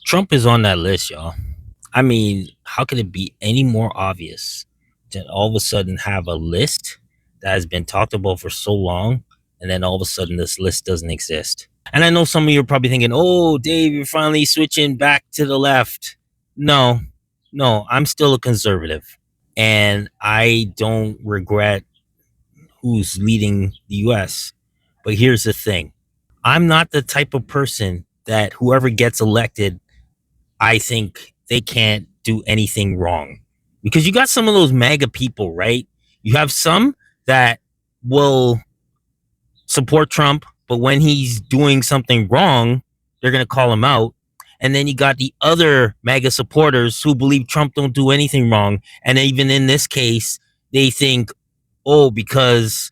Trump is on that list, y'all. I mean, how could it be any more obvious to all of a sudden have a list that has been talked about for so long, and then all of a sudden this list doesn't exist? And I know some of you are probably thinking, oh, Dave, you're finally switching back to the left. No, no, I'm still a conservative. And I don't regret who's leading the US. But here's the thing, I'm not the type of person that whoever gets elected, I think they can't do anything wrong. Because you got some of those MAGA people, right? You have some that will support Trump, but when he's doing something wrong, they're going to call him out. And then you got the other MAGA supporters who believe Trump don't do anything wrong. And even in this case, they think, oh, because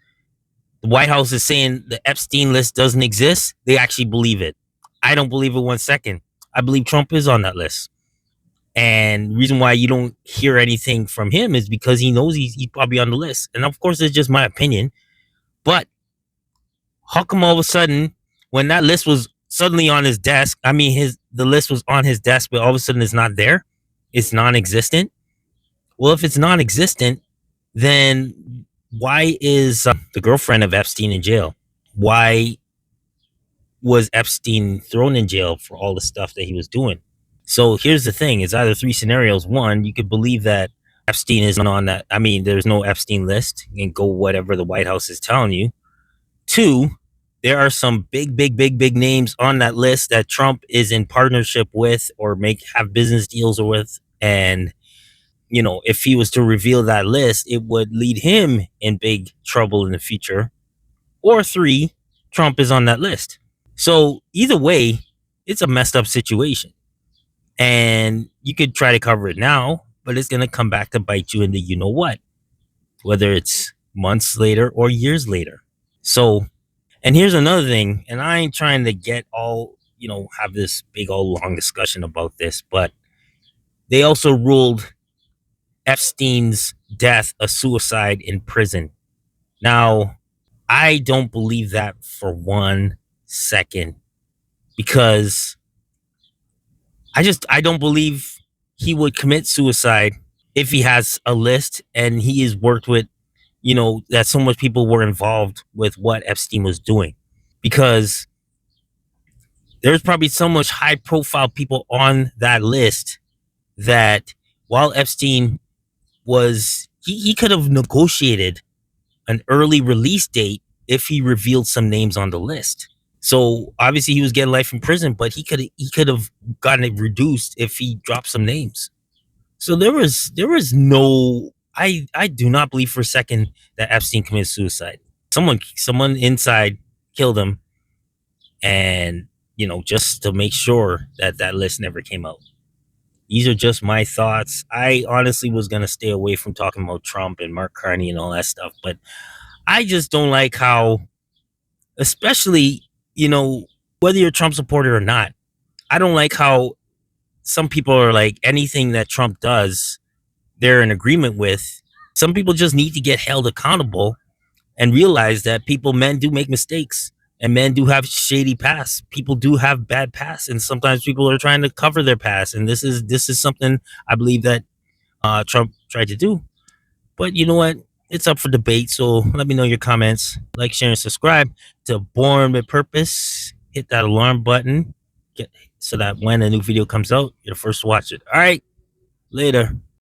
the White House is saying the Epstein list doesn't exist, they actually believe it. I don't believe it 1 second. I believe Trump is on that list. And the reason why you don't hear anything from him is because he knows he's probably on the list. And of course, it's just my opinion. But how come all of a sudden, when that list was suddenly on his desk, the list was on his desk, but all of a sudden it's not there? It's non-existent. Well, if it's non-existent, then why is the girlfriend of Epstein in jail? Why was Epstein thrown in jail for all the stuff that he was doing? So here's the thing, it's either three scenarios. One, you could believe that Epstein is on that. I mean, there's no Epstein list. You can go whatever the White House is telling you. Two, there are some big names on that list that Trump is in partnership with or have business deals with. And, if he was to reveal that list, it would lead him in big trouble in the future. Or three, Trump is on that list. So either way, it's a messed up situation. And you could try to cover it now, but it's going to come back to bite you in the you-know-what, whether it's months later or years later. So, and here's another thing, and I ain't trying to get all, have this big old long discussion about this, but they also ruled Epstein's death a suicide in prison. Now, I don't believe that for 1 second, because I don't believe he would commit suicide if he has a list and he is worked with, that so much people were involved with what Epstein was doing. Because there's probably so much high profile people on that list that while Epstein he could have negotiated an early release date if he revealed some names on the list. So obviously he was getting life in prison, but he could have gotten it reduced if he dropped some names. So there was no, I do not believe for a second that Epstein committed suicide. Someone inside killed him, and just to make sure that that list never came out. These are just my thoughts. I honestly was gonna stay away from talking about Trump and Mark Carney and all that stuff, but I just don't like how, especially, whether you're a Trump supporter or not, I don't like how some people are like, anything that Trump does, they're in agreement with. Some people just need to get held accountable and realize that men do make mistakes, and men do have shady past. People do have bad past, and sometimes people are trying to cover their past. And this is something I believe that Trump tried to do. But you know what? It's up for debate. So let me know your comments. Like, share, and subscribe to Born with Purpose. Hit that alarm button so that when a new video comes out, you're the first to watch it. All right. Later.